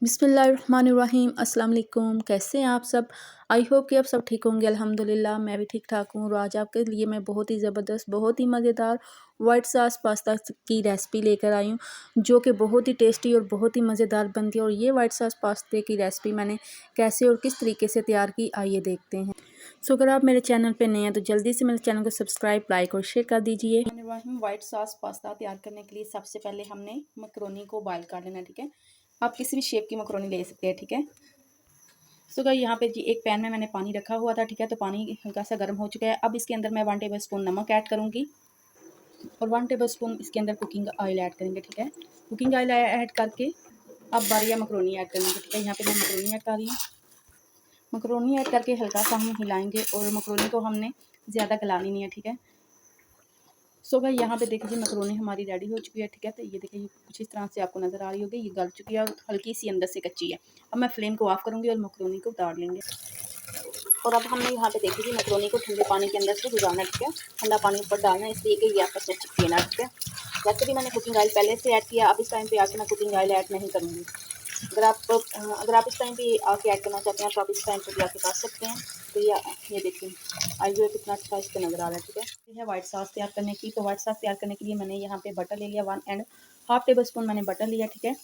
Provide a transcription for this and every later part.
बिस्मिल्लाहिर्रहमानिर्रहीम अस्सलाम वालेकुम। कैसे हैं आप सब? आई होप कि आप सब ठीक होंगे। अल्हम्दुलिल्लाह मैं भी ठीक ठाक हूँ। और आज आपके लिए मैं बहुत ही ज़बरदस्त, बहुत ही मज़ेदार वाइट सॉस पास्ता की रेसिपी लेकर आई हूँ, जो कि बहुत ही टेस्टी और बहुत ही मज़ेदार बनती है। और ये वाइट सॉस पास्ते की रेसिपी मैंने कैसे और किस तरीके से तैयार की, आइए देखते हैं। सो अगर आप मेरे चैनल पर नए हैं तो जल्दी से मेरे चैनल को सब्सक्राइब, लाइक और शेयर कर दीजिए। वाइट सॉस पास्ता तैयार करने के लिए सबसे पहले हमने मकरोनी को बॉयल कर लेना, ठीक है। आप किसी भी शेप की मकरोनी ले सकते हैं, ठीक है। सो गाइस यहाँ पे जी एक पैन में मैंने पानी रखा हुआ था, ठीक है। तो पानी हल्का सा गर्म हो चुका है। अब इसके अंदर मैं 1 टेबल स्पून नमक ऐड करूँगी और 1 टेबल स्पून इसके अंदर कुकिंग ऑयल ऐड करेंगे, ठीक है। कुकिंग ऑयल ऐड करके अब बारी मकरोनी ऐड करेंगे, ठीक है। यहाँ पे मैं मकरोनी ऐड कर रही हूँ। मकरोनी ऐड करके हल्का सा हम हिलाएंगे और मकरोनी को हमने ज़्यादा गलानी नहीं है, ठीक है। सो भाई यहाँ पे देखिए मकरोनी हमारी रेडी हो चुकी है, ठीक है। तो ये देखिए कुछ इस तरह से आपको नज़र आ रही होगी, ये गल चुकी है और हल्की सी अंदर से कच्ची है। अब मैं फ्लेम को ऑफ करूँगी और मकरोनी को उतार लेंगे। और अब हमने यहाँ पे देखिए मकरोनी को ठंडे पानी के अंदर से गुजारना, ठीक है। ठंडा पानी ऊपर डालना है इसलिए कि ये आपस में चिपके ना, ठीक है। वैसे भी मैंने कुकिंग ऑयल पहले से ऐड किया, अब इस टाइम पे आके मैं कुकिंग ऑयल ऐड नहीं करूँगी। अगर आप इस टाइम पे आके ऐड करना चाहते हैं तो आप इस टाइम पे भी आके कर सकते हैं। तो ये देखिए आज जो कितना अच्छा इस पर नज़र आ रहा है, ठीक है। ये है वाइट सॉस तैयार करने की। तो वाइट सॉस तैयार करने के लिए मैंने यहाँ पे बटर ले लिया 1.5 टेबल स्पून मैंने बटर लिया, ठीक है।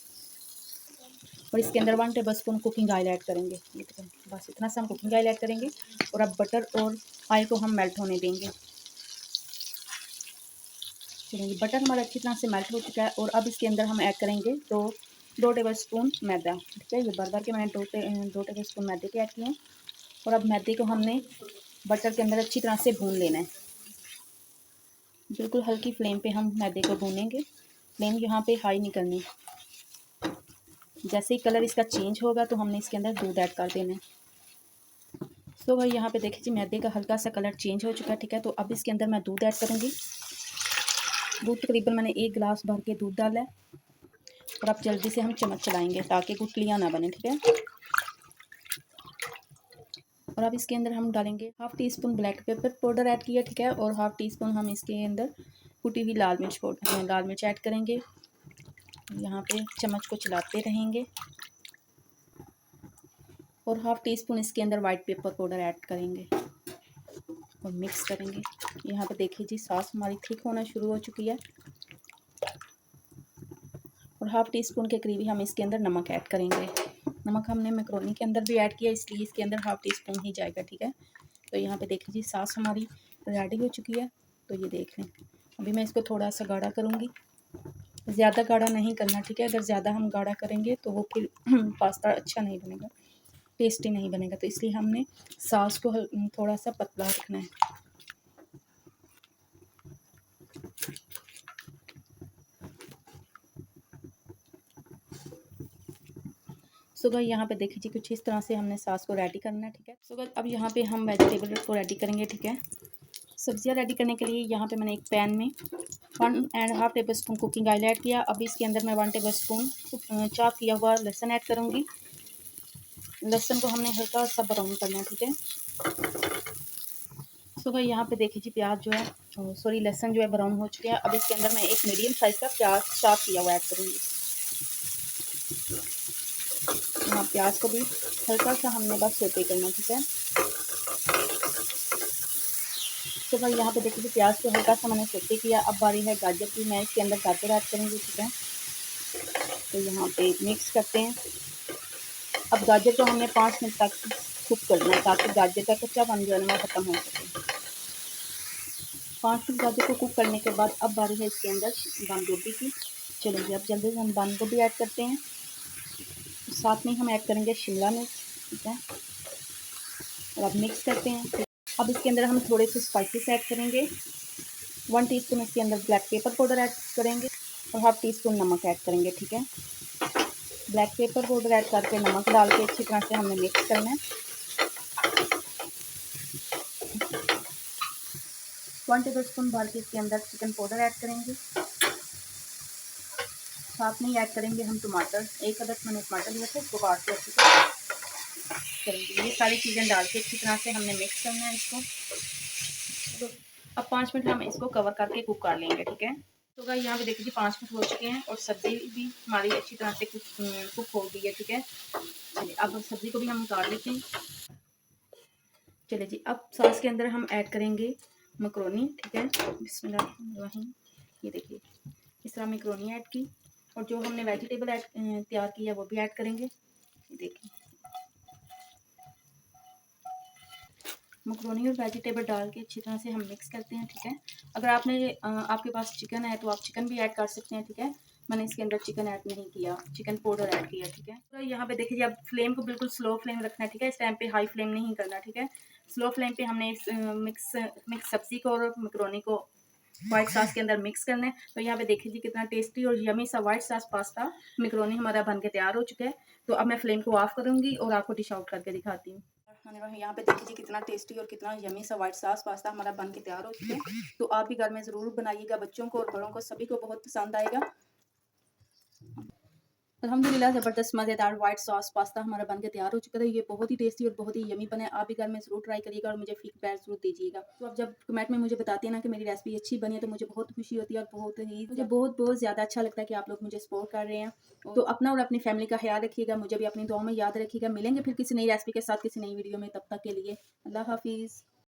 और इसके अंदर 1 table spoon cooking oil add करेंगे, ठीक है। बस इतना सा हम कुकिंग ऑयल ऐड करेंगे और अब बटर और ऑयल को हम मेल्ट होने देंगे। चलिए बटर हमारा अच्छी तरह से मेल्ट हो चुका है और अब इसके अंदर हम ऐड करेंगे तो 2 टेबल स्पून मैदा, ठीक है। ये भर के मैंने 2 टेबल स्पून मैदे के ऐड किए हैं। और अब मैदे को हमने बटर के अंदर अच्छी तरह से भून लेना है। बिल्कुल हल्की फ्लेम पे हम मैदे को भूनेंगे। फ्लेम यहाँ पे हाई नहीं करनी। जैसे ही कलर इसका चेंज होगा तो हमने इसके अंदर दूध ऐड कर देना है। सो भाई यहाँ पे देखिए जी मैदे का हल्का सा कलर चेंज हो चुका है, ठीक है। तो अब इसके अंदर मैं दूध ऐड करूँगी। दूध तकरीबन मैंने 1 गिलास भर के दूध डाला है। और अब जल्दी से हम चम्मच चलाएंगे ताकि गुठलियाँ ना बने, ठीक है। और अब इसके अंदर हम डालेंगे 1/2 tea spoon black pepper powder add किया, ठीक है। और 1/2 टी स्पून हम इसके अंदर कुटी हुई लाल मिर्च ऐड करेंगे। यहाँ पे चम्मच को चलाते रहेंगे और 1/2 टी स्पून इसके अंदर वाइट पेपर पाउडर ऐड करेंगे और मिक्स करेंगे। यहाँ पे देखिए जी सॉस हमारी थिक होना शुरू हो चुकी है। और 1/2 टी स्पून के करीब हम इसके अंदर नमक ऐड करेंगे। नमक हमने मैक्रोनी के अंदर भी ऐड किया इसलिए इसके अंदर 1/2 टी स्पून ही जाएगा, ठीक है। तो यहाँ पे देखिए जी सॉस हमारी रेडी हो चुकी है। तो ये देख लें। अभी मैं इसको थोड़ा सा गाढ़ा करूँगी, ज़्यादा गाढ़ा नहीं करना, ठीक है। अगर ज़्यादा हम गाढ़ा करेंगे तो वो फिर पास्ता अच्छा नहीं बनेगा, टेस्टी नहीं बनेगा। तो इसलिए हमने सॉस को थोड़ा सा पतला रखना है। सो गाइस यहाँ पे देखिए जी कुछ इस तरह से हमने सॉस को रेडी करना है, ठीक है। सो गाइस अब यहाँ पे हम वेजिटेबल को रेडी करेंगे, ठीक है। सब्जियाँ रेडी करने के लिए यहाँ पे मैंने एक पैन में 1.5 table spoon cooking oil add किया। अब इसके अंदर मैं 1 टेबल स्पून चॉप किया हुआ लहसुन ऐड करूँगी। लहसुन को हमने हल्का सा ब्राउन करना है, ठीक है। सो भाई यहाँ पे देखिए जी प्याज जो है लहसुन जो है ब्राउन हो चुके हैं। अब इसके अंदर मैं एक मीडियम साइज़ का प्याज चॉप किया हुआ ऐड करूँगी। यहाँ प्याज को भी हल्का सा हमने बस सोते करना, ठीक है। तो भाई यहाँ पे देखिए जी प्याज को हल्का सा मैंने सोते किया। अब बारी है गाजर की, मैं इसके अंदर गाजर ऐड करूँगी, ठीक है। तो यहाँ पे मिक्स करते हैं। अब गाजर को हमने 5 मिनट तक कुक करना है ताकि गाजर का कच्चापन जो है ना ख़त्म हो सके। 5 मिनट गाजर को कुक करने के बाद अब बारी है इसके अंदर बंद गोभी की। चलो जी अब जल्दी से हम बंद गोभी ऐड करते हैं। साथ में हम ऐड करेंगे शिमला मिर्च, ठीक है। और अब मिक्स करते हैं। अब इसके अंदर हम थोड़े से स्पाइसेस ऐड करेंगे। 1 टीस्पून इसके अंदर ब्लैक पेपर पाउडर ऐड करेंगे और 1/2 टीस्पून नमक ऐड करेंगे, ठीक है। ब्लैक पेपर पाउडर ऐड करके नमक डाल के अच्छी तरह से हमने मिक्स करना है। 1 टेबल स्पून भर के इसके अंदर चिकन पाउडर ऐड करेंगे। साथ में ही ऐड करेंगे हम टमाटर, 1 अदद मैंने टमाटर लिया था, इसको काट के अच्छे से करेंगे। ये सारी चीज़ें डाल के अच्छी तरह से हमने मिक्स करना है इसको। तो अब 5 मिनट हम इसको कवर करके कुक कर लेंगे, ठीक है। तो गाइस यहाँ पे देखिए जी 5 मिनट हो चुके हैं और सब्ज़ी भी हमारी अच्छी तरह से कुक हो गई है, ठीक है। चलिए अब सब्ज़ी को भी हम उतार लेते हैं। चलिए जी अब सॉस के अंदर हम ऐड करेंगे मैकरोनी, ठीक है। बिस्मिल्लाहिर्रहमानिर्रहीम। ये देखिए इस तरह मैकरोनी ऐड की और जो हमने वेजिटेबल तैयार किया वो भी ऐड करेंगे। ये देखिए मैकरोनी और वेजिटेबल डाल के अच्छी तरह से हम मिक्स करते हैं, ठीक है। अगर आपके पास चिकन है तो आप चिकन भी ऐड कर सकते हैं, ठीक है। मैंने इसके अंदर चिकन ऐड नहीं किया, चिकन पाउडर ऐड किया, ठीक है। तो यहाँ पे देखिए अब फ्लेम को बिल्कुल स्लो फ्लेम रखना है, ठीक है। इस टाइम पे हाई फ्लेम नहीं करना, ठीक है। स्लो फ्लेम पे हमने इस मिक्स सब्जी को और मैकरोनी को व्हाइट सॉस के अंदर मिक्स करना है। तो यहाँ पे देखिए जी कितना टेस्टी और यमी सा व्हाइट सॉस पास्ता मैकरोनी हमारा बन के तैयार हो चुका है। तो अब मैं फ्लेम को ऑफ करूँगी और आपको डिश आउट करके दिखाती हूँ। यहाँ पे देखिए जी कितना टेस्टी और कितना यमी सा व्हाइट सॉस पास्ता हमारा बन के तैयार हो चुका है। तो आप भी घर में ज़रूर बनाइएगा, बच्चों को और बड़ों को सभी को बहुत पसंद आएगा। अल्हम्दुलिल्लाह ज़बरदस्त मज़ेदार व्हाइट सॉस पास्ता हमारा बन के तैयार हो चुका है। ये बहुत ही टेस्टी और बहुत ही यमी बना है। आप भी घर में ज़रूर ट्राई करिएगा और मुझे फीडबैक ज़रूर दीजिएगा। तो आप जब कमेंट में मुझे बताते हैं ना कि मेरी रेसिपी अच्छी बनी है तो मुझे बहुत खुशी होती है और मुझे बहुत ज़्यादा अच्छा लगता है कि आप लोग मुझे सपोर्ट कर रहे हैं। तो अपना और अपनी फैमिली का ख्याल रखिएगा, मुझे भी अपनी दुआओं में याद रखिएगा। मिलेंगे फिर किसी नई रेसिपी के साथ किसी नई वीडियो में, तब तक के लिए अल्लाह हाफ़िज़।